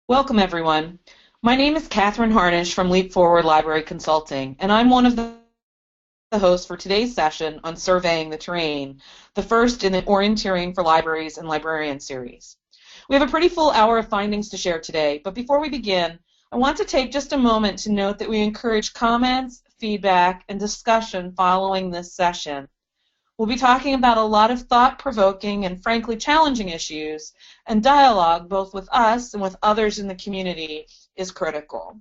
Welcome, everyone. My name is Kathryn Harnish from Leap Forward Library Consulting, and I'm one of the hosts for today's session on surveying the terrain, the first in the Orienteering for Libraries and Librarians series. We have a pretty full hour of findings to share today, but before we begin, I want to take just a moment to note that we encourage comments, feedback, and discussion following this session. We'll be talking about a lot of thought-provoking and frankly challenging issues, and dialogue both with us and with others in the community is critical.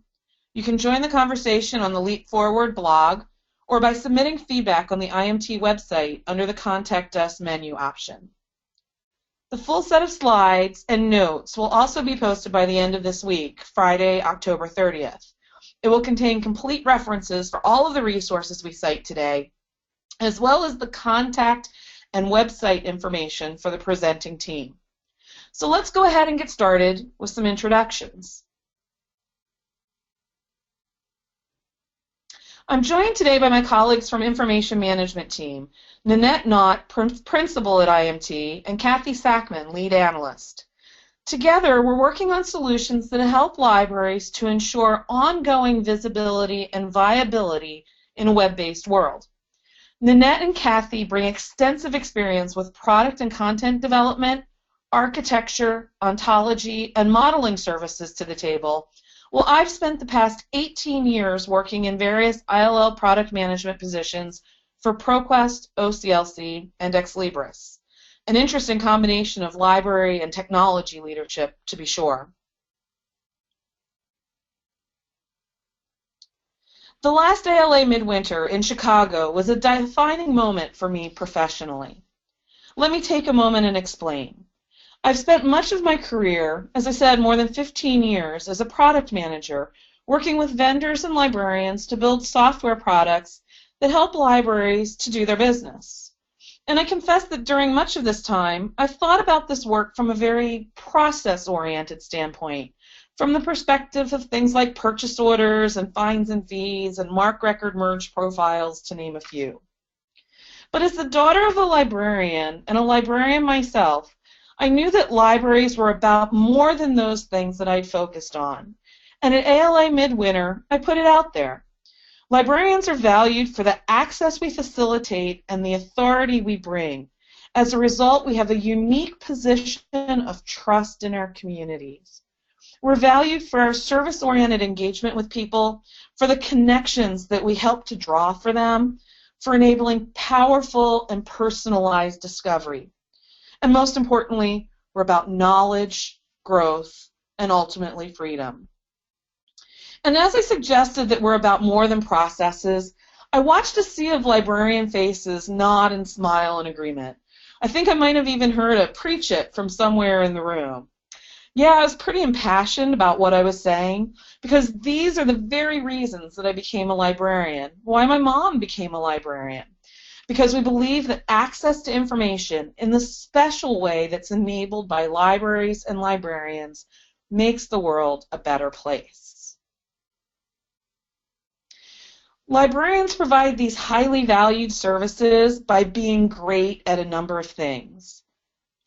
You can join the conversation on the Leap Forward blog or by submitting feedback on the IMT website under the Contact Us menu option. The full set of slides and notes will also be posted by the end of this week, Friday, October 30th. It will contain complete references for all of the resources we cite today, as well as the contact and website information for the presenting team. So let's go ahead and get started with some introductions. I'm joined today by my colleagues from Information Management Team, Nannette Naught, Principal at IMT, and Kathy Sackman, Lead Analyst. Together, we're working on solutions that help libraries to ensure ongoing visibility and viability in a web-based world. Nannette and Kathy bring extensive experience with product and content development, architecture, ontology, and modeling services to the table. Well, I've spent the past 18 years working in various ILL product management positions for ProQuest, OCLC, and Ex Libris. An interesting combination of library and technology leadership, to be sure. The last ALA Midwinter in Chicago was a defining moment for me professionally. Let me take a moment and explain. I've spent much of my career, as I said, more than 15 years, as a product manager, working with vendors and librarians to build software products that help libraries to do their business. And I confess that during much of this time, I've thought about this work from a very process-oriented standpoint, from the perspective of things like purchase orders and fines and fees and MARC record merge profiles, to name a few. But as the daughter of a librarian and a librarian myself, I knew that libraries were about more than those things that I'd focused on. And at ALA Midwinter, I put it out there. Librarians are valued for the access we facilitate and the authority we bring. As a result, we have a unique position of trust in our communities. We're valued for our service-oriented engagement with people, for the connections that we help to draw for them, for enabling powerful and personalized discovery. And most importantly, we're about knowledge, growth, and ultimately freedom. And as I suggested that we're about more than processes, I watched a sea of librarian faces nod and smile in agreement. I think I might have even heard a preach it from somewhere in the room. Yeah, I was pretty impassioned about what I was saying, because these are the very reasons that I became a librarian, why my mom became a librarian. Because we believe that access to information in the special way that's enabled by libraries and librarians makes the world a better place. Librarians provide these highly valued services by being great at a number of things.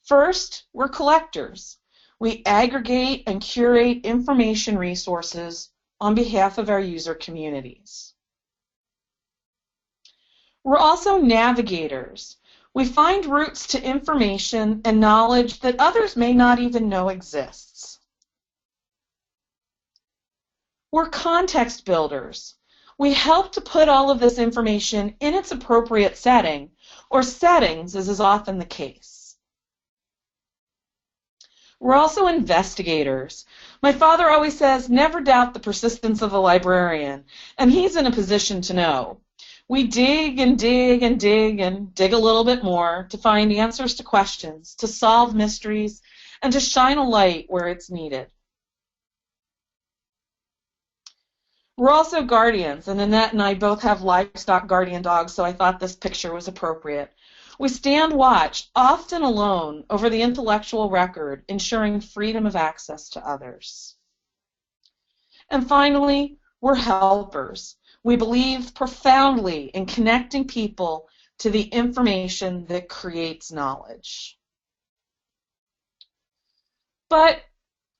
First, we're collectors. We aggregate and curate information resources on behalf of our user communities. We're also navigators. We find routes to information and knowledge that others may not even know exists. We're context builders. We help to put all of this information in its appropriate setting, or settings, as is often the case. We're also investigators. My father always says, never doubt the persistence of a librarian, and he's in a position to know. We dig and dig and dig and dig a little bit more to find answers to questions, to solve mysteries, and to shine a light where it's needed. We're also guardians, and Nannette and I both have livestock guardian dogs, so I thought this picture was appropriate. We stand watch, often alone, over the intellectual record, ensuring freedom of access to others. And finally, we're helpers. We believe profoundly in connecting people to the information that creates knowledge. But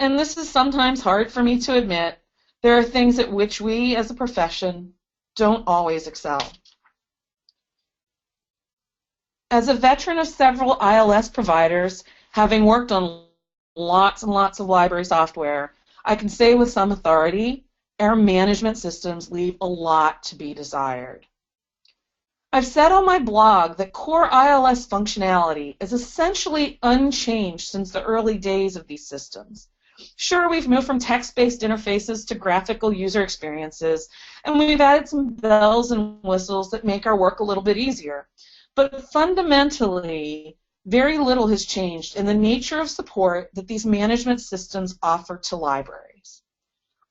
And this is sometimes hard for me to admit, there are things at which we as a profession don't always excel. As a veteran of several ILS providers, having worked on lots and lots of library software, I can say with some authority, our management systems leave a lot to be desired. I've said on my blog that core ILS functionality is essentially unchanged since the early days of these systems. Sure, we've moved from text-based interfaces to graphical user experiences, and we've added some bells and whistles that make our work a little bit easier. But fundamentally, very little has changed in the nature of support that these management systems offer to libraries.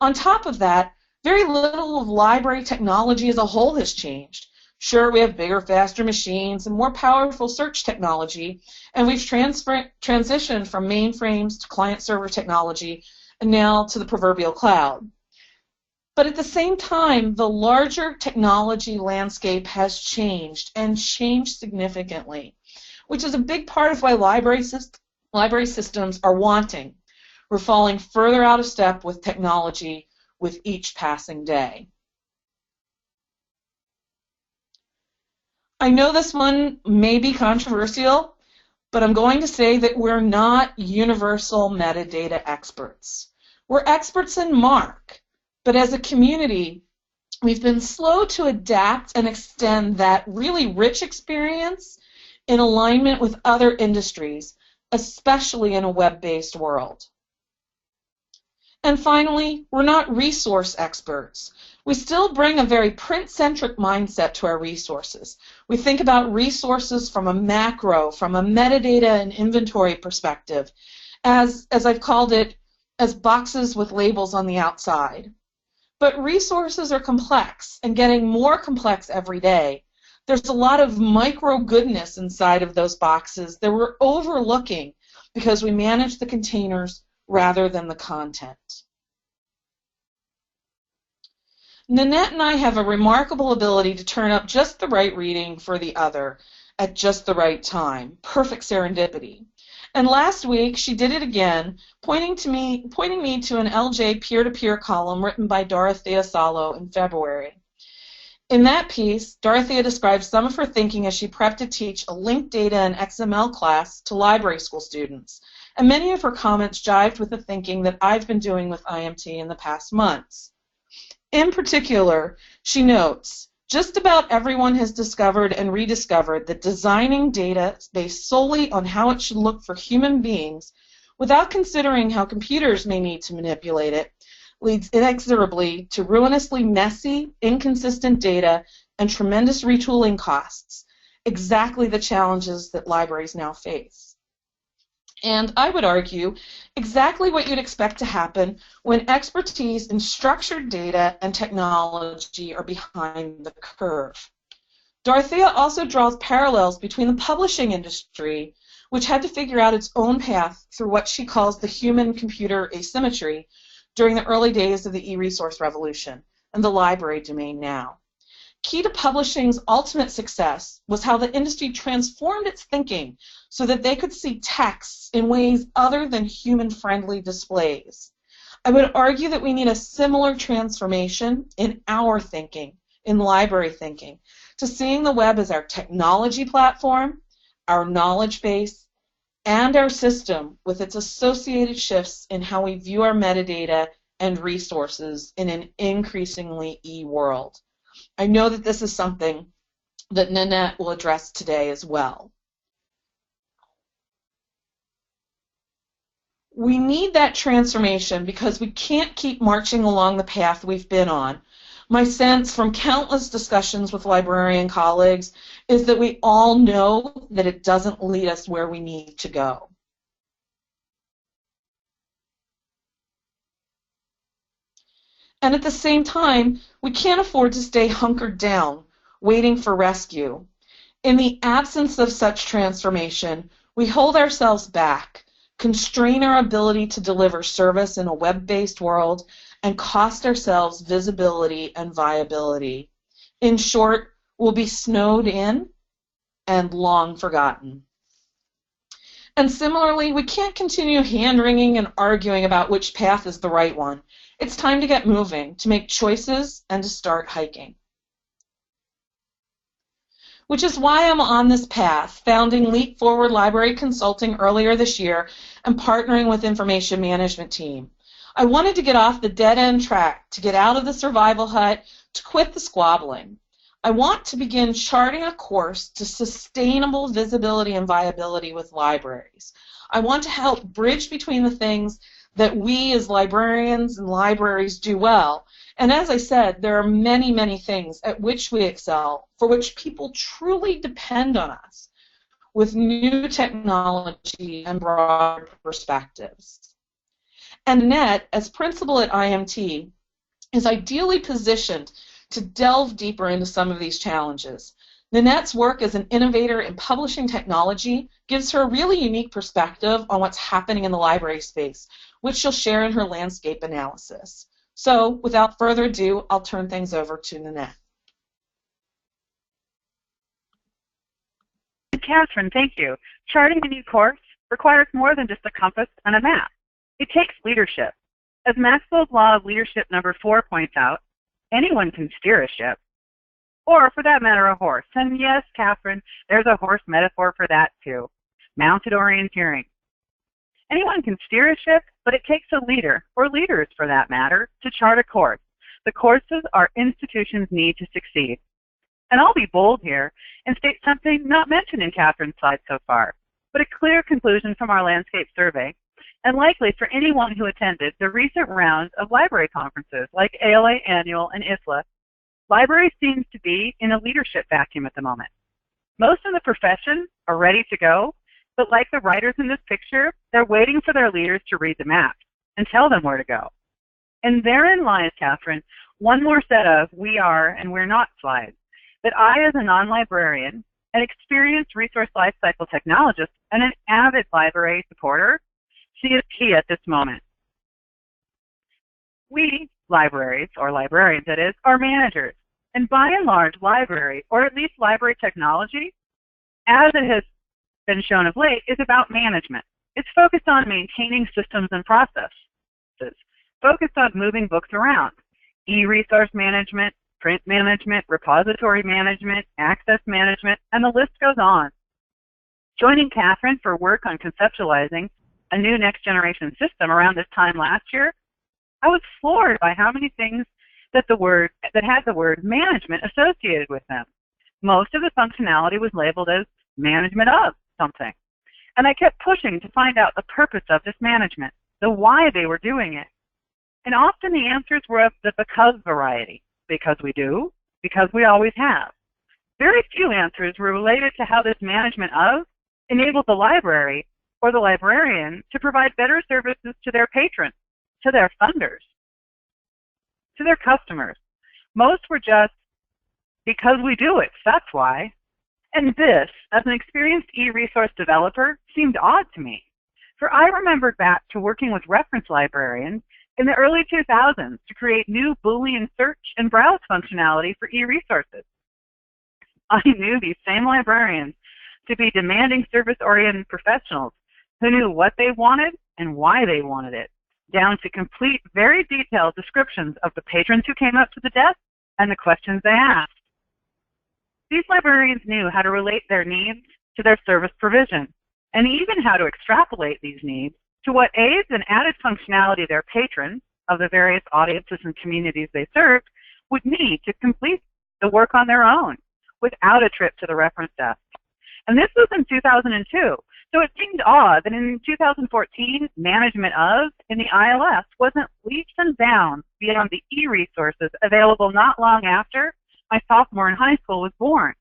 On top of that, very little of library technology as a whole has changed. Sure, we have bigger, faster machines and more powerful search technology, and we've transitioned from mainframes to client-server technology, and now to the proverbial cloud. But at the same time, the larger technology landscape has changed, and changed significantly, which is a big part of why library systems are wanting. We're falling further out of step with technology with each passing day. I know this one may be controversial, but I'm going to say that we're not universal metadata experts. We're experts in MARC, but as a community, we've been slow to adapt and extend that really rich experience in alignment with other industries, especially in a web-based world. And finally, we're not resource experts. We still bring a very print-centric mindset to our resources. We think about resources from a macro, from a metadata and inventory perspective, as I've called it, as boxes with labels on the outside. But resources are complex and getting more complex every day. There's a lot of micro goodness inside of those boxes that we're overlooking because we manage the containers rather than the content. Nannette and I have a remarkable ability to turn up just the right reading for the other at just the right time. Perfect serendipity. And last week she did it again, pointing me to an LJ peer-to-peer column written by Dorothea Salo in February. In that piece, Dorothea describes some of her thinking as she prepped to teach a linked data and XML class to library school students, and many of her comments jived with the thinking that I've been doing with IMT in the past months. In particular, she notes, just about everyone has discovered and rediscovered that designing data based solely on how it should look for human beings, without considering how computers may need to manipulate it, leads inexorably to ruinously messy, inconsistent data and tremendous retooling costs, exactly the challenges that libraries now face. And I would argue exactly what you'd expect to happen when expertise in structured data and technology are behind the curve. Dorothea also draws parallels between the publishing industry, which had to figure out its own path through what she calls the human-computer asymmetry during the early days of the e-resource revolution, and the library domain now. Key to publishing's ultimate success was how the industry transformed its thinking so that they could see texts in ways other than human-friendly displays. I would argue that we need a similar transformation in our thinking, in library thinking, to seeing the web as our technology platform, our knowledge base, and our system with its associated shifts in how we view our metadata and resources in an increasingly e-world. I know that this is something that Nannette will address today as well. We need that transformation because we can't keep marching along the path we've been on. My sense from countless discussions with librarian colleagues is that we all know that it doesn't lead us where we need to go. And at the same time, we can't afford to stay hunkered down, waiting for rescue. In the absence of such transformation, we hold ourselves back, constrain our ability to deliver service in a web-based world, and cost ourselves visibility and viability. In short, we'll be snowed in and long forgotten. And similarly, we can't continue hand-wringing and arguing about which path is the right one. It's time to get moving, to make choices, and to start hiking. Which is why I'm on this path, founding Leap Forward Library Consulting earlier this year and partnering with Information Management Team. I wanted to get off the dead-end track, to get out of the survival hut, to quit the squabbling. I want to begin charting a course to sustainable visibility and viability with libraries. I want to help bridge between the things that we as librarians and libraries do well. And as I said, there are many, many things at which we excel, for which people truly depend on us, with new technology and broader perspectives. And Nannette, as principal at IMT, is ideally positioned to delve deeper into some of these challenges. Nannette's work as an innovator in publishing technology gives her a really unique perspective on what's happening in the library space, which she'll share in her landscape analysis. So, without further ado, I'll turn things over to Nannette. Kathryn, thank you. Charting a new course requires more than just a compass and a map. It takes leadership. As Maxwell's Law of Leadership number 4 points out, anyone can steer a ship, or for that matter, a horse. And yes, Kathryn, there's a horse metaphor for that too. Mounted orienteering. Anyone can steer a ship, but it takes a leader, or leaders for that matter, to chart a course. The courses our institutions need to succeed. And I'll be bold here and state something not mentioned in Kathryn's slide so far, but a clear conclusion from our landscape survey, and likely for anyone who attended the recent rounds of library conferences like ALA Annual and ISLA. Libraries seems to be in a leadership vacuum at the moment. Most in the profession are ready to go, but like the writers in this picture, they're waiting for their leaders to read the map and tell them where to go. And therein lies, Kathryn, one more set of we are and we're not slides that I, as a non-librarian, an experienced resource lifecycle technologist, and an avid library supporter, see as key at this moment. We, libraries, or librarians that is, are managers. And by and large, library, or at least library technology, as it has been shown of late, is about management. It's focused on maintaining systems and processes, focused on moving books around, e-resource management, print management, repository management, access management, and the list goes on. Joining Kathryn for work on conceptualizing a new next-generation system around this time last year, I was floored by how many things that had the word management associated with them. Most of the functionality was labeled as management of something. And I kept pushing to find out the purpose of this management, the why they were doing it. And often the answers were of the because variety. Because we do, because we always have. Very few answers were related to how this management of enabled the library or the librarian to provide better services to their patrons, to their funders, to their customers. Most were just, because we do it, that's why. And this, as an experienced e-resource developer, seemed odd to me. For I remembered back to working with reference librarians in the early 2000s to create new Boolean search and browse functionality for e-resources. I knew these same librarians to be demanding service-oriented professionals who knew what they wanted and why they wanted it, down to complete, very detailed descriptions of the patrons who came up to the desk and the questions they asked. These librarians knew how to relate their needs to their service provision, and even how to extrapolate these needs to what aids and added functionality their patrons of the various audiences and communities they served would need to complete the work on their own without a trip to the reference desk. And this was in 2002, so it seemed odd that in 2014, management of in the ILS wasn't leaps and bounds beyond the e-resources available not long after my sophomore in high school was born.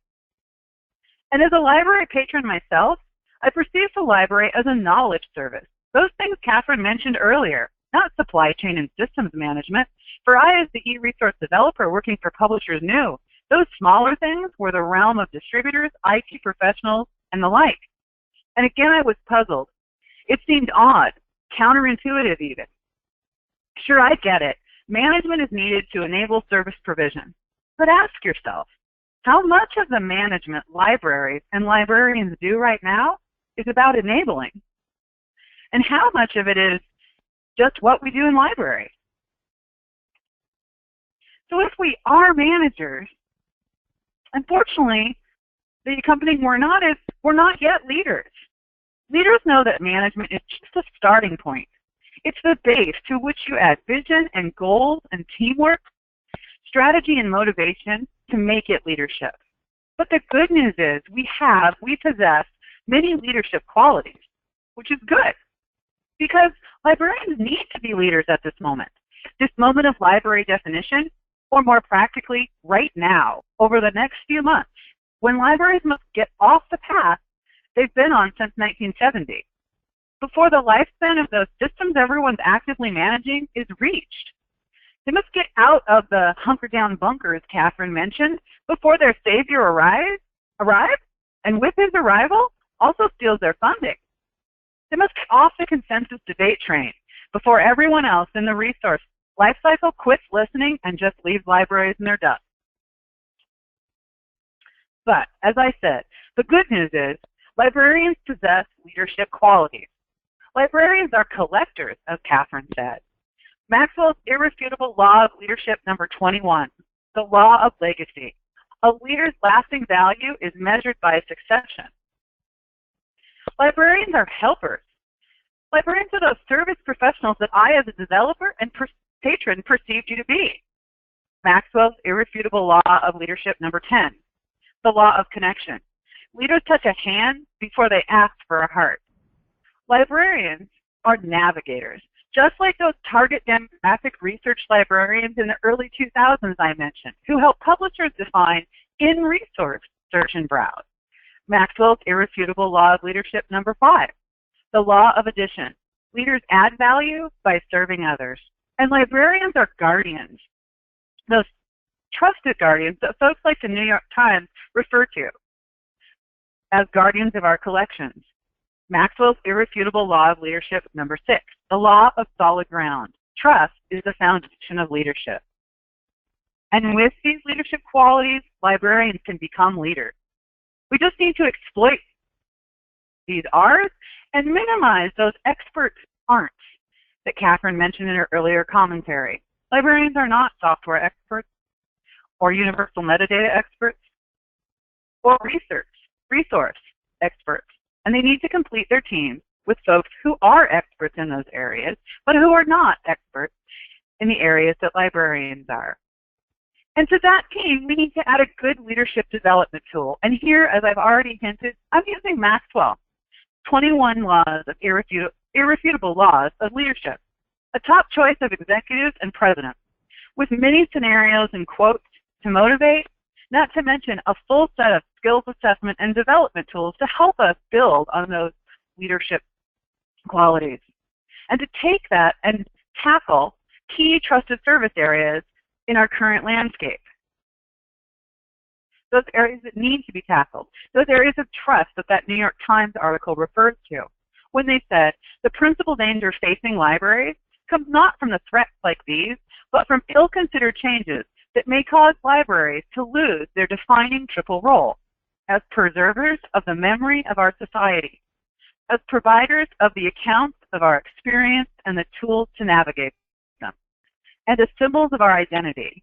And as a library patron myself, I perceived the library as a knowledge service. Those things Kathryn mentioned earlier, not supply chain and systems management. For I, as the e-resource developer working for publishers, knew those smaller things were the realm of distributors, IT professionals, and the like. And again, I was puzzled. It seemed odd, counterintuitive even. Sure, I get it. Management is needed to enable service provision. But ask yourself, how much of the management libraries and librarians do right now is about enabling and how much of it is just what we do in libraries. So if we are managers, unfortunately, the accompanying we're not yet leaders. Leaders know that management is just a starting point. It's the base to which you add vision and goals and teamwork, strategy and motivation to make it leadership. But the good news is we possess many leadership qualities, which is good, because librarians need to be leaders at this moment of library definition, or more practically, right now, over the next few months, when libraries must get off the path they've been on since 1970, before the lifespan of those systems everyone's actively managing is reached. They must get out of the hunker-down bunkers Kathryn mentioned before their savior arrives, and with his arrival, also steals their funding. They must get off the consensus debate train before everyone else in the resource lifecycle quits listening and just leaves libraries in their dust. But, as I said, the good news is librarians possess leadership qualities. Librarians are collectors, as Kathryn said. Maxwell's irrefutable law of leadership number 21, the law of legacy. A leader's lasting value is measured by succession. Librarians are helpers. Librarians are those service professionals that I, as a developer and patron, perceived you to be. Maxwell's irrefutable law of leadership number 10, the law of connection. Leaders touch a hand before they ask for a heart. Librarians are navigators, just like those target demographic research librarians in the early 2000s I mentioned, who help publishers define in-resource search and browse. Maxwell's irrefutable law of leadership number 5, the law of addition. Leaders add value by serving others. And librarians are guardians, those trusted guardians that folks like the New York Times refer to as guardians of our collections. Maxwell's irrefutable law of leadership number 6, the law of solid ground. Trust is the foundation of leadership. And with these leadership qualities, librarians can become leaders. We just need to exploit these R's and minimize those expert aren't that Kathryn mentioned in her earlier commentary. Librarians are not software experts or universal metadata experts or resource experts, and they need to complete their teams with folks who are experts in those areas, but who are not experts in the areas that librarians are. And to that team, we need to add a good leadership development tool. And here, as I've already hinted, I'm using Maxwell, 21 laws of irrefutable laws of leadership, a top choice of executives and presidents, with many scenarios and quotes to motivate, not to mention a full set of skills assessment and development tools to help us build on those leadership qualities, and to take that and tackle key trusted service areas in our current landscape. Those areas that need to be tackled, those areas of trust that New York Times article refers to, when they said the principal danger facing libraries comes not from the threats like these, but from ill-considered changes that may cause libraries to lose their defining triple role as preservers of the memory of our society, as providers of the accounts of our experience and the tools to navigate them, and as symbols of our identity.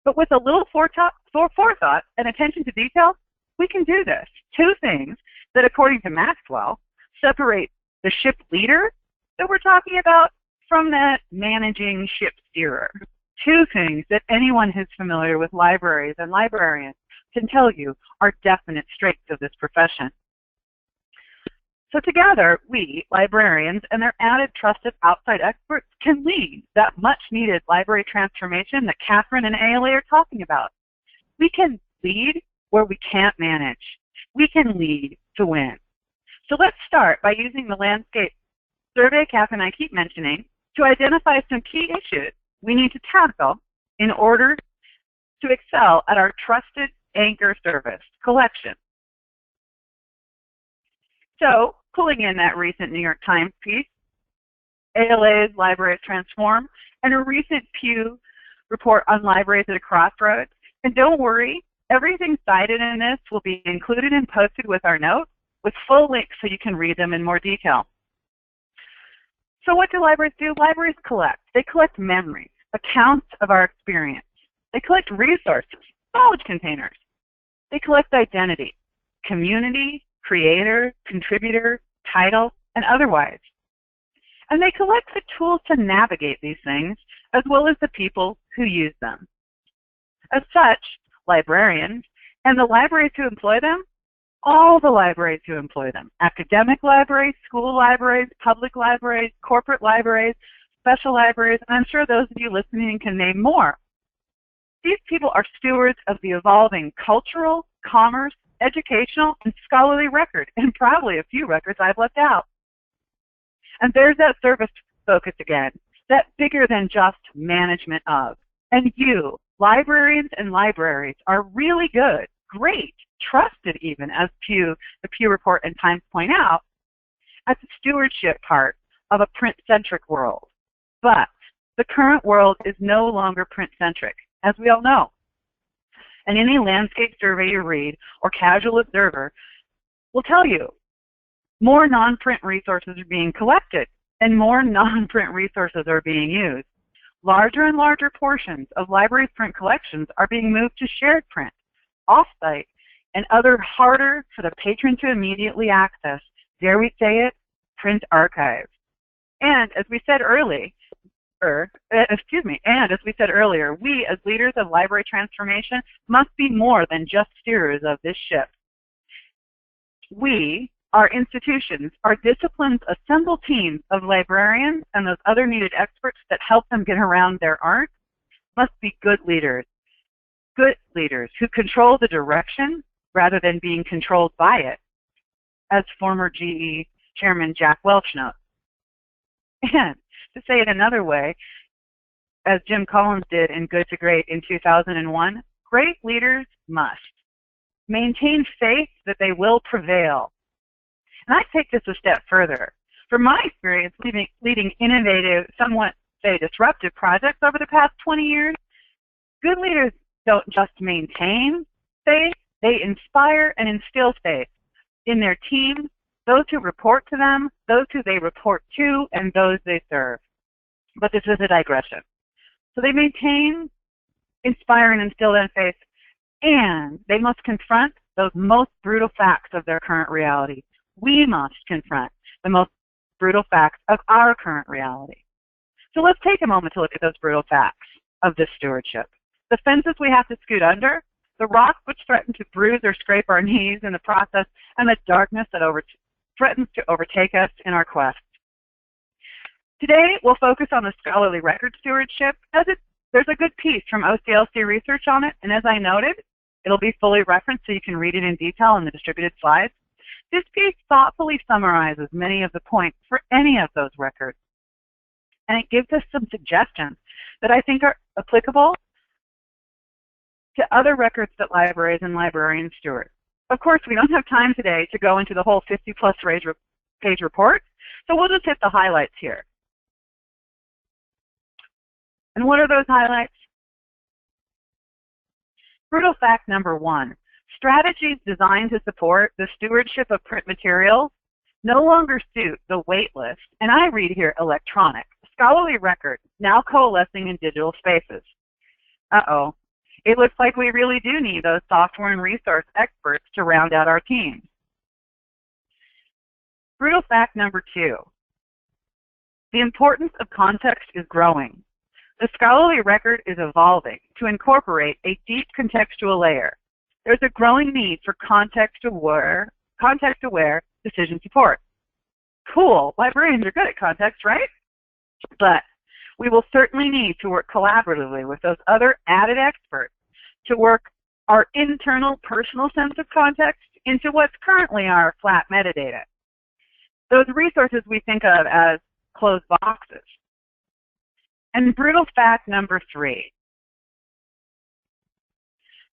But with a little forethought and attention to detail, we can do this. Two things that, according to Maxwell, separate the ship leader that we're talking about from that managing ship steerer. Two things that anyone who's familiar with libraries and librarians can tell you are definite strengths of this profession. So together, we, librarians, and their added trusted outside experts can lead that much-needed library transformation that Kathryn and ALA are talking about. We can lead where we can't manage. We can lead to win. So let's start by using the landscape survey Kathryn and I keep mentioning to identify some key issues we need to tackle in order to excel at our trusted anchor service collection. So, pulling in that recent New York Times piece, ALA's Libraries Transform, and a recent Pew report on libraries at a crossroads. And don't worry, everything cited in this will be included and posted with our notes with full links so you can read them in more detail. So what do libraries do? Libraries collect. They collect memories, accounts of our experience. They collect resources, knowledge containers. They collect identity, community, creator, contributor, title, and otherwise. And they collect the tools to navigate these things, as well as the people who use them. As such, librarians and the libraries who employ them, all the libraries who employ them, academic libraries, school libraries, public libraries, corporate libraries, special libraries, and I'm sure those of you listening can name more. These people are stewards of the evolving cultural, commerce, educational, and scholarly record, and probably a few records I've left out. And there's that service focus again, that bigger than just management of. And you, librarians and libraries, are really good, great, trusted even, as the Pew Report and Times point out, at the stewardship part of a print-centric world. But the current world is no longer print-centric, as we all know. And any landscape survey you read or casual observer will tell you more non-print resources are being collected and more non-print resources are being used. Larger and larger portions of libraries' print collections are being moved to shared print, off-site, and other harder for the patron to immediately access, dare we say it, print archives. And as we said earlier, we as leaders of library transformation must be more than just steerers of this ship. We, our institutions, our disciplines assemble teams of librarians and those other needed experts that help them get around their art, must be good leaders who control the direction rather than being controlled by it, as former GE Chairman Jack Welch notes. And to say it another way, as Jim Collins did in Good to Great in 2001, great leaders must maintain faith that they will prevail. And I take this a step further. From my experience leading innovative, somewhat, say, disruptive projects over the past 20 years, good leaders don't just maintain faith, they inspire and instill faith in their team, those who report to them, those who they report to, and those they serve. But this is a digression. So they maintain, inspire, and instill that faith, and they must confront those most brutal facts of their current reality. We must confront the most brutal facts of our current reality. So let's take a moment to look at those brutal facts of this stewardship. The fences we have to scoot under, the rocks which threaten to bruise or scrape our knees in the process, and the darkness that threatens to overtake us in our quest. Today, we'll focus on the scholarly record stewardship, as there's a good piece from OCLC research on it, and as I noted, it'll be fully referenced so you can read it in detail in the distributed slides. This piece thoughtfully summarizes many of the points for any of those records, and it gives us some suggestions that I think are applicable to other records that libraries and librarians steward. Of course, we don't have time today to go into the whole 50-plus page report, so we'll just hit the highlights here. And what are those highlights? Brutal fact number 1. Strategies designed to support the stewardship of print materials no longer suit the waitlist, and I read here electronic, scholarly record, now coalescing in digital spaces. Uh-oh. It looks like we really do need those software and resource experts to round out our team. Brutal fact number 2. The importance of context is growing. The scholarly record is evolving to incorporate a deep contextual layer. There's a growing need for context-aware decision support. Cool, librarians are good at context, right? But we will certainly need to work collaboratively with those other added experts to work our internal personal sense of context into what's currently our flat metadata. Those resources we think of as closed boxes. And brutal fact number 3.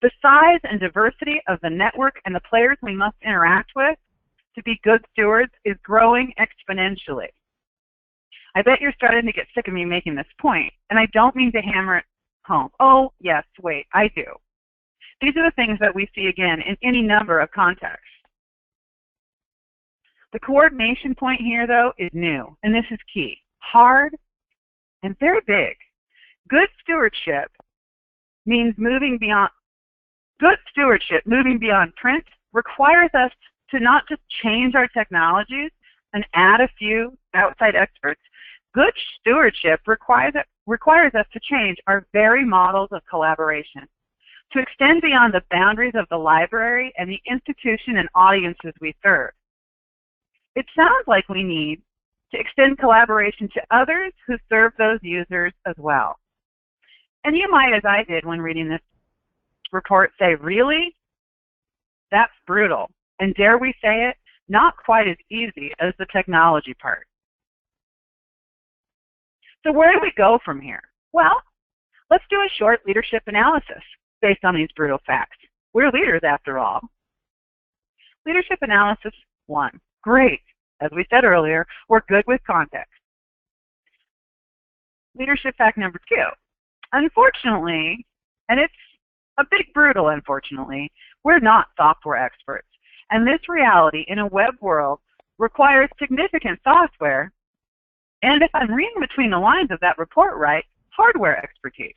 The size and diversity of the network and the players we must interact with to be good stewards is growing exponentially. I bet you're starting to get sick of me making this point, and I don't mean to hammer it home. Oh, yes, wait, I do. These are the things that we see again in any number of contexts. The coordination point here, though, is new, and this is key. hard, and very big. Good stewardship moving beyond print requires us to not just change our technologies and add a few outside experts. Good stewardship requires us to change our very models of collaboration, to extend beyond the boundaries of the library and the institution and audiences we serve. It sounds like we need to extend collaboration to others who serve those users as well. And you might, as I did when reading this report, say, really? That's brutal. And dare we say it, not quite as easy as the technology part. So where do we go from here? Well, let's do a short leadership analysis based on these brutal facts. We're leaders after all. Leadership analysis 1. Great. As we said earlier, we're good with context. Leadership fact number 2. Unfortunately, and it's a bit brutal unfortunately, we're not software experts. And this reality in a web world requires significant software, and if I'm reading between the lines of that report right, hardware expertise.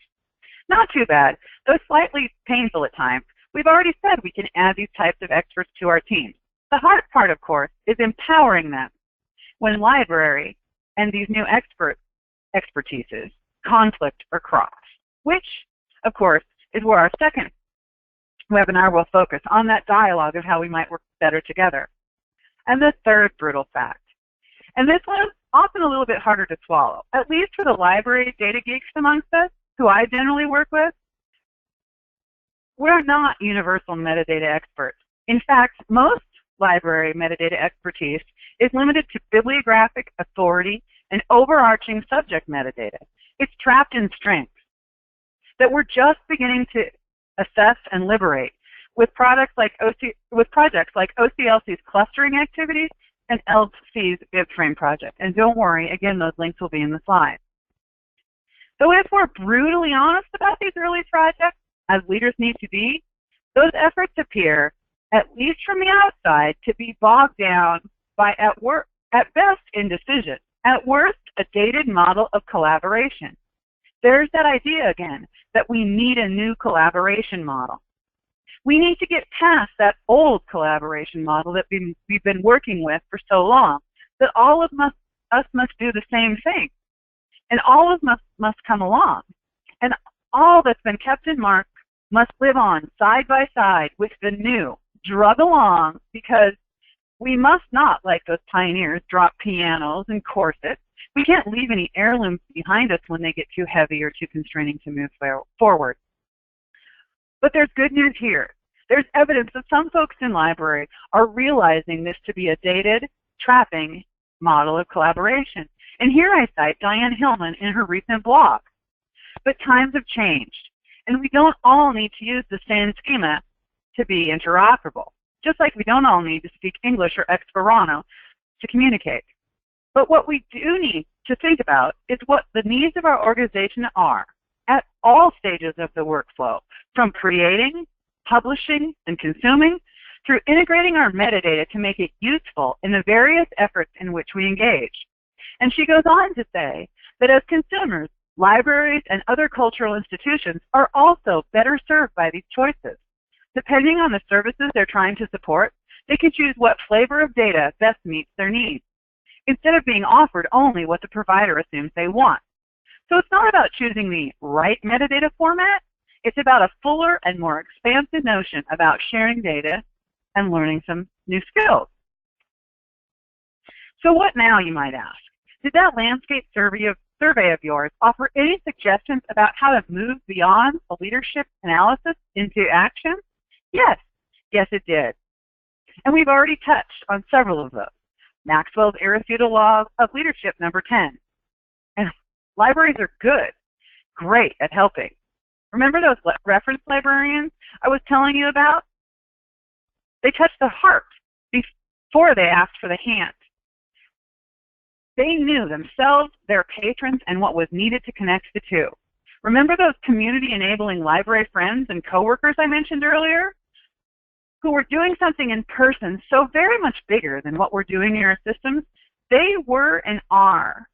Not too bad, though slightly painful at times. We've already said we can add these types of experts to our teams. The hard part, of course, is empowering them when library and these new expertises conflict or cross, which, of course, is where our second webinar will focus on that dialogue of how we might work better together. And the third brutal fact, and this one is often a little bit harder to swallow, at least for the library data geeks amongst us, who I generally work with, we're not universal metadata experts. In fact, most library metadata expertise is limited to bibliographic authority and overarching subject metadata. It's trapped in strengths that we're just beginning to assess and liberate with projects like OCLC's clustering activities and LC's BibFrame project. And don't worry, again, those links will be in the slides. So if we're brutally honest about these early projects, as leaders need to be, those efforts appear, at least from the outside, to be bogged down by, at best, indecision, at worst, a dated model of collaboration. There's that idea again, that we need a new collaboration model. We need to get past that old collaboration model that we've been working with for so long, that all of us must do the same thing. And all of us must come along. And all that's been kept in mark must live on side by side with the new, drug along, because we must not, like those pioneers, drop pianos and corsets. We can't leave any heirlooms behind us when they get too heavy or too constraining to move forward. But there's good news here. There's evidence that some folks in library are realizing this to be a dated, trapping model of collaboration. And here I cite Diane Hillman in her recent blog. But times have changed, and we don't all need to use the same schema to be interoperable, just like we don't all need to speak English or Esperanto to communicate. But what we do need to think about is what the needs of our organization are at all stages of the workflow, from creating, publishing, and consuming, through integrating our metadata to make it useful in the various efforts in which we engage. And she goes on to say that as consumers, libraries and other cultural institutions are also better served by these choices. Depending on the services they're trying to support, they can choose what flavor of data best meets their needs, instead of being offered only what the provider assumes they want. So it's not about choosing the right metadata format, it's about a fuller and more expansive notion about sharing data and learning some new skills. So what now, you might ask? Did that landscape survey of yours offer any suggestions about how to move beyond a leadership analysis into action? Yes, it did. And we've already touched on several of those. Maxwell's irrefutable law of leadership, number 10. And libraries are great at helping. Remember those reference librarians I was telling you about? They touched the heart before they asked for the hand. They knew themselves, their patrons, and what was needed to connect the two. Remember those community-enabling library friends and coworkers I mentioned earlier, who were doing something in person so very much bigger than what we're doing in our systems? They were and are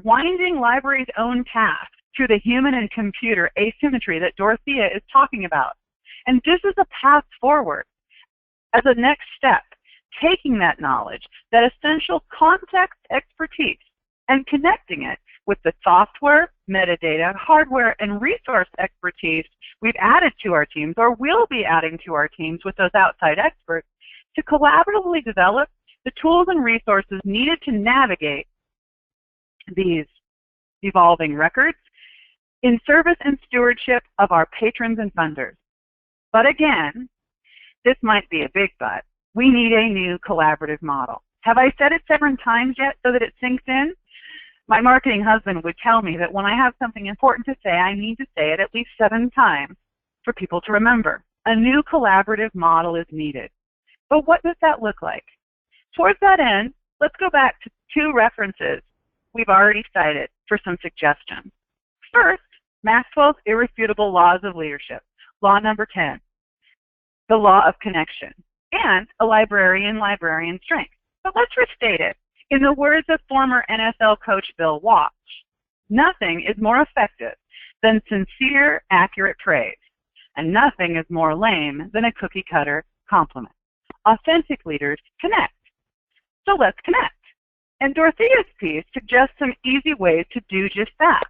winding library's own path through the human and computer asymmetry that Dorothea is talking about. And this is a path forward as a next step, taking that knowledge, that essential context expertise, and connecting it with the software, metadata, hardware, and resource expertise we've added to our teams or will be adding to our teams with those outside experts to collaboratively develop the tools and resources needed to navigate these evolving records in service and stewardship of our patrons and funders. But again, this might be a big but. We need a new collaborative model. Have I said it 7 times yet so that it sinks in? My marketing husband would tell me that when I have something important to say, I need to say it at least 7 times for people to remember. A new collaborative model is needed. But what does that look like? Towards that end, let's go back to 2 references we've already cited for some suggestions. First, Maxwell's irrefutable laws of leadership, law number 10, the law of connection, and a librarian strength. But let's restate it. In the words of former NFL coach Bill Walsh, nothing is more effective than sincere, accurate praise, and nothing is more lame than a cookie-cutter compliment. Authentic leaders connect. So let's connect. And Dorothea's piece suggests some easy ways to do just that,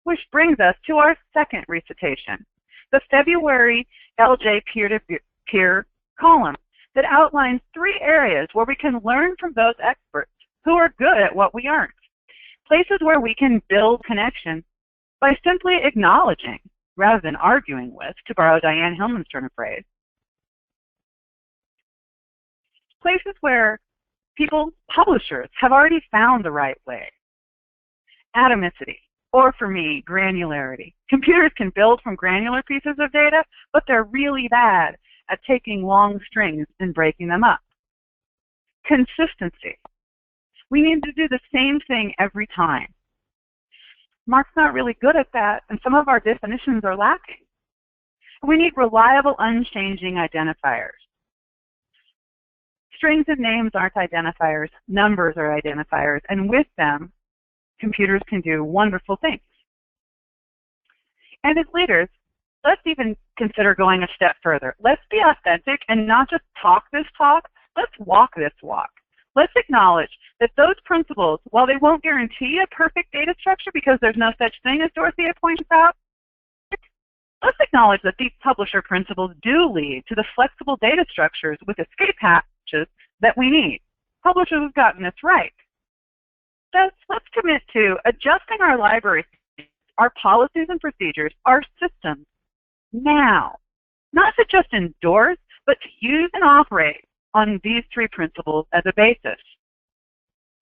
which brings us to our second recitation, the February LJ peer-to-peer column that outlines 3 areas where we can learn from those experts who are good at what we aren't. Places where we can build connection by simply acknowledging rather than arguing with, to borrow Diane Hillman's turn of phrase. Places where people, publishers, have already found the right way. Atomicity, or for me, granularity. Computers can build from granular pieces of data, but they're really bad at taking long strings and breaking them up. Consistency. We need to do the same thing every time. Mark's not really good at that, and some of our definitions are lacking. We need reliable, unchanging identifiers. Strings of names aren't identifiers, numbers are identifiers, and with them, computers can do wonderful things. And as leaders, let's even consider going a step further. Let's be authentic and not just talk this talk, let's walk this walk. Let's acknowledge that those principles, while they won't guarantee a perfect data structure because there's no such thing as Dorothea points out, let's acknowledge that these publisher principles do lead to the flexible data structures with escape hatches that we need. Publishers have gotten this right. Thus, let's commit to adjusting our library, our policies and procedures, our systems now. Not to just endorse, but to use and operate on these 3 principles as a basis.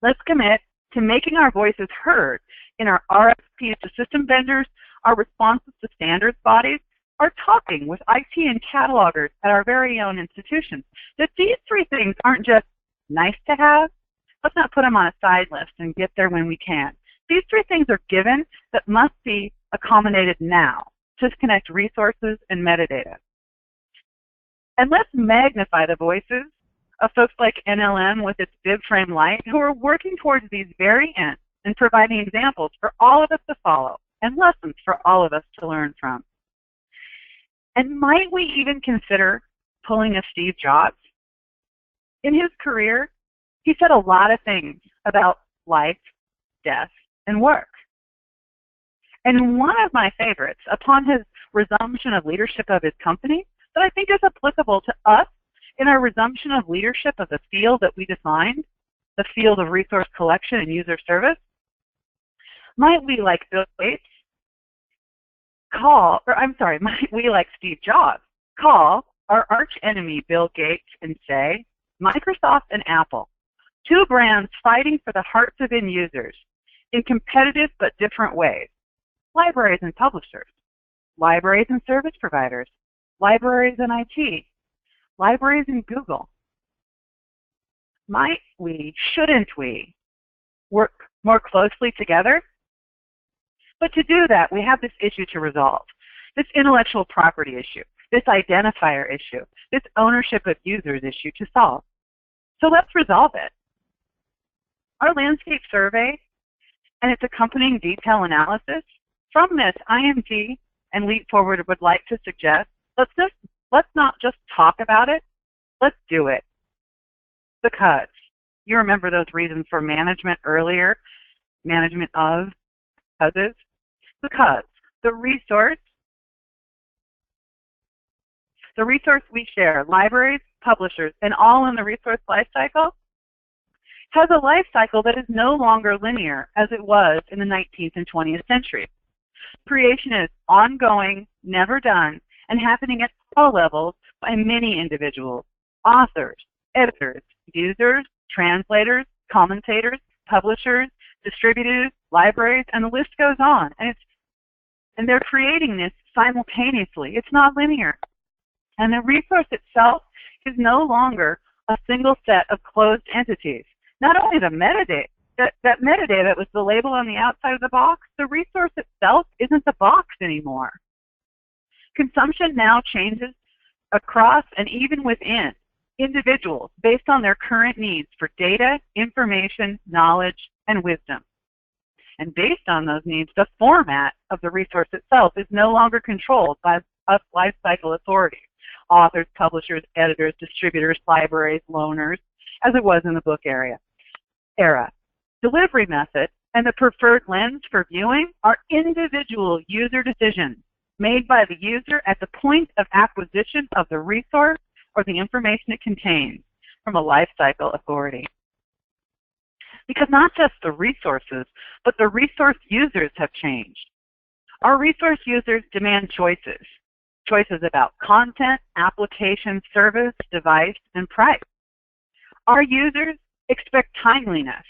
Let's commit to making our voices heard in our RFPs to system vendors, our responses to standards bodies, our talking with IT and catalogers at our very own institutions. That these 3 things aren't just nice to have. Let's not put them on a side list and get there when we can. These 3 things are given that must be accommodated now to connect resources and metadata. And let's magnify the voices of folks like NLM with its BibFrame Lite who are working towards these very ends and providing examples for all of us to follow and lessons for all of us to learn from. And might we even consider pulling a Steve Jobs? In his career, he said a lot of things about life, death, and work. And one of my favorites, upon his resumption of leadership of his company, that I think is applicable to us in our resumption of leadership of the field that we defined, the field of resource collection and user service, might we, like Bill Gates, might we, like Steve Jobs, call our arch enemy Bill Gates and say, Microsoft and Apple, 2 brands fighting for the hearts of end users in competitive but different ways. Libraries and publishers, libraries and service providers, libraries and IT, libraries and Google. Might we, shouldn't we, work more closely together? But to do that, we have this issue to resolve, this intellectual property issue, this identifier issue, this ownership of users issue to solve. So let's resolve it. Our landscape survey and its accompanying detail analysis. From this, IMT and Leap Forward would like to suggest, let's not just talk about it, let's do it. Because, you remember those reasons for management earlier, management of causes? Because the resource we share, libraries, publishers, and all in the resource lifecycle, has a life cycle that is no longer linear as it was in the 19th and 20th centuries. Creation is ongoing, never done, and happening at all levels by many individuals, authors, editors, users, translators, commentators, publishers, distributors, libraries, and the list goes on. And they're creating this simultaneously. It's not linear. And the resource itself is no longer a single set of closed entities. Not only the metadata, that metadata that was the label on the outside of the box, the resource itself isn't the box anymore. Consumption now changes across and even within individuals based on their current needs for data, information, knowledge, and wisdom. And based on those needs, the format of the resource itself is no longer controlled by us lifecycle authorities, authors, publishers, editors, distributors, libraries, loaners, as it was in the book era. Delivery method and the preferred lens for viewing are individual user decisions made by the user at the point of acquisition of the resource or the information it contains from a lifecycle authority. Because not just the resources, but the resource users have changed. Our resource users demand choices. Choices about content, application, service, device, and price. Our users expect timeliness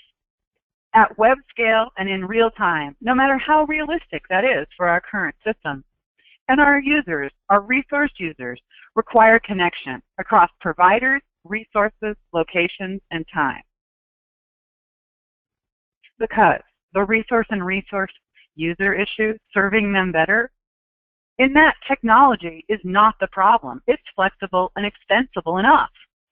at web scale and in real time, no matter how realistic that is for our current system. And our users, our resource users, require connection across providers, resources, locations, and time. Because the resource and resource user issue, serving them better, in that technology is not the problem. It's flexible and extensible enough.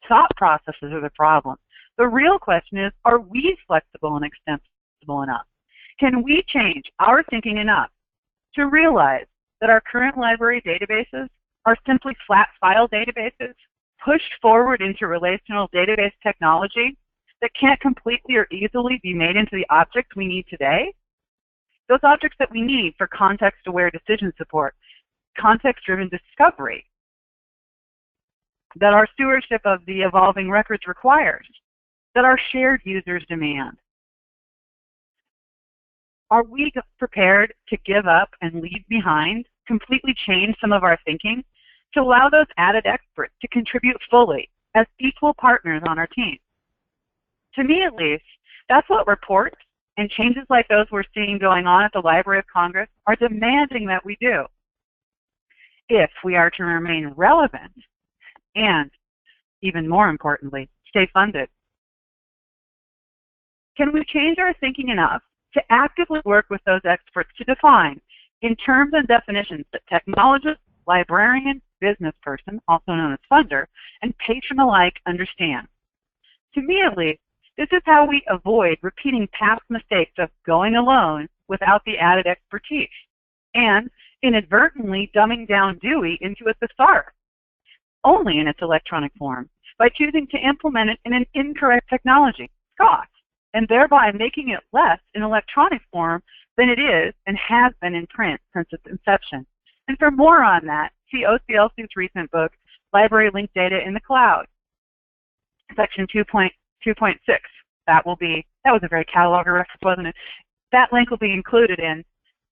Thought processes are the problem. The real question is, are we flexible and extensible enough? Can we change our thinking enough to realize that our current library databases are simply flat file databases pushed forward into relational database technology that can't completely or easily be made into the objects we need today? Those objects that we need for context-aware decision support, context-driven discovery, that our stewardship of the evolving records requires, that our shared users demand. Are we prepared to give up and leave behind, completely change some of our thinking, to allow those added experts to contribute fully as equal partners on our team? To me, at least, that's what reports and changes like those we're seeing going on at the Library of Congress are demanding that we do, if we are to remain relevant and, even more importantly, stay funded. Can we change our thinking enough to actively work with those experts to define, in terms and definitions that technologist, librarian, business person, also known as funder, and patron alike understand? To me, at least, this is how we avoid repeating past mistakes of going alone without the added expertise, and inadvertently dumbing down Dewey into a thesaurus, only in its electronic form, by choosing to implement it in an incorrect technology, SCOT, and thereby making it less in electronic form than it is and has been in print since its inception. And for more on that, see OCLC's recent book, Library Linked Data in the Cloud, section 2.6. That was a very cataloger reference, wasn't it? That link will be included in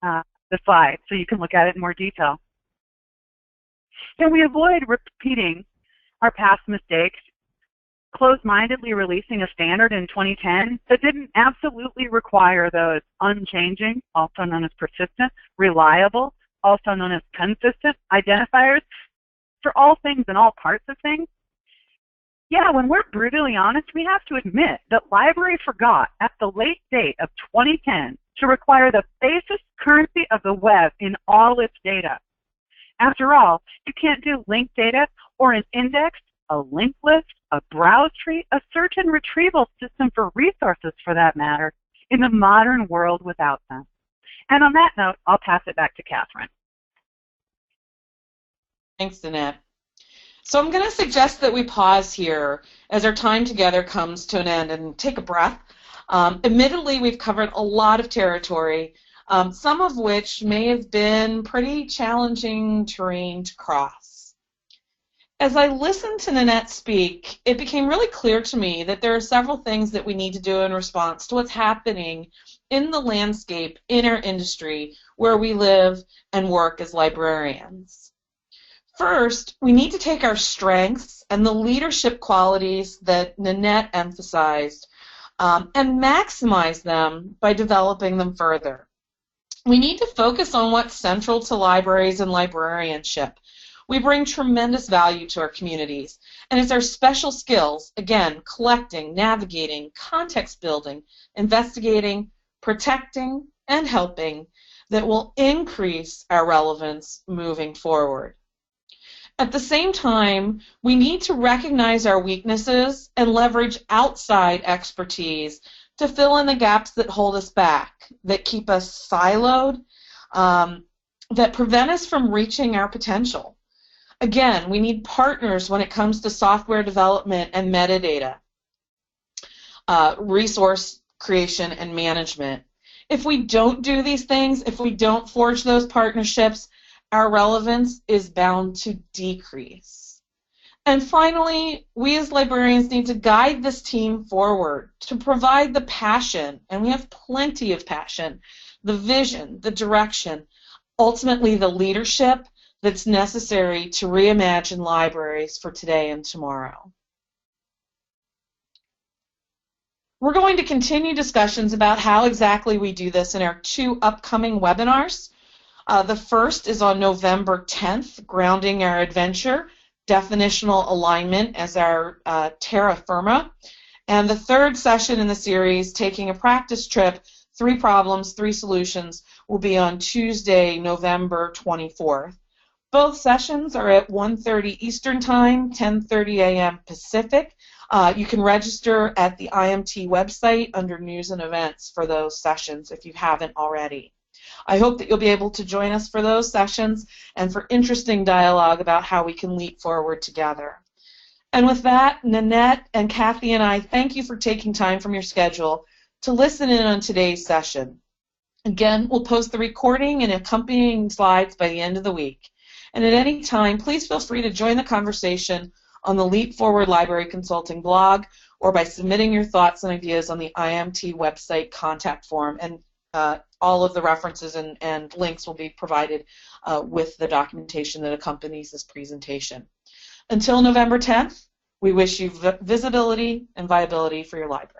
the slide, so you can look at it in more detail. Can we avoid repeating our past mistakes, closed-mindedly releasing a standard in 2010 that didn't absolutely require those unchanging, also known as persistent, reliable, also known as consistent identifiers for all things and all parts of things? Yeah, when we're brutally honest, we have to admit that library forgot at the late date of 2010 to require the basis currency of the web in all its data. After all, you can't do linked data or an index, a linked list, a browse tree, a search and retrieval system for resources for that matter, in the modern world without them. And on that note, I'll pass it back to Kathryn. Thanks, Nannette. So I'm going to suggest that we pause here as our time together comes to an end and take a breath. Admittedly, we've covered a lot of territory, some of which may have been pretty challenging terrain to cross. As I listened to Nannette speak, it became really clear to me that there are several things that we need to do in response to what's happening in the landscape in our industry where we live and work as librarians. First, we need to take our strengths and the leadership qualities that Nannette emphasized and maximize them by developing them further. We need to focus on what's central to libraries and librarianship. We bring tremendous value to our communities, and it's our special skills, again, collecting, navigating, context building, investigating, protecting, and helping, that will increase our relevance moving forward. At the same time, we need to recognize our weaknesses and leverage outside expertise to fill in the gaps that hold us back, that keep us siloed, that prevent us from reaching our potential. Again, we need partners when it comes to software development and metadata, resource creation and management. If we don't do these things, if we don't forge those partnerships, our relevance is bound to decrease. And finally, we as librarians need to guide this team forward, to provide the passion, and we have plenty of passion, the vision, the direction, ultimately the leadership that's necessary to reimagine libraries for today and tomorrow. We're going to continue discussions about how exactly we do this in our 2 upcoming webinars. The first is on November 10th, Grounding Our Adventure, Definitional Alignment as our terra firma. And the third session in the series, Taking a Practice Trip, 3 Problems, 3 Solutions, will be on Tuesday, November 24th. Both sessions are at 1:30 Eastern Time, 10:30 a.m. Pacific. You can register at the IMT website under News and Events for those sessions if you haven't already. I hope that you'll be able to join us for those sessions and for interesting dialogue about how we can leap forward together. And with that, Nannette and Kathy and I thank you for taking time from your schedule to listen in on today's session. Again, we'll post the recording and accompanying slides by the end of the week. And at any time, please feel free to join the conversation on the Leap Forward Library Consulting blog or by submitting your thoughts and ideas on the IMT website contact form. And all of the references and links will be provided with the documentation that accompanies this presentation. Until November 10th, we wish you visibility and viability for your library.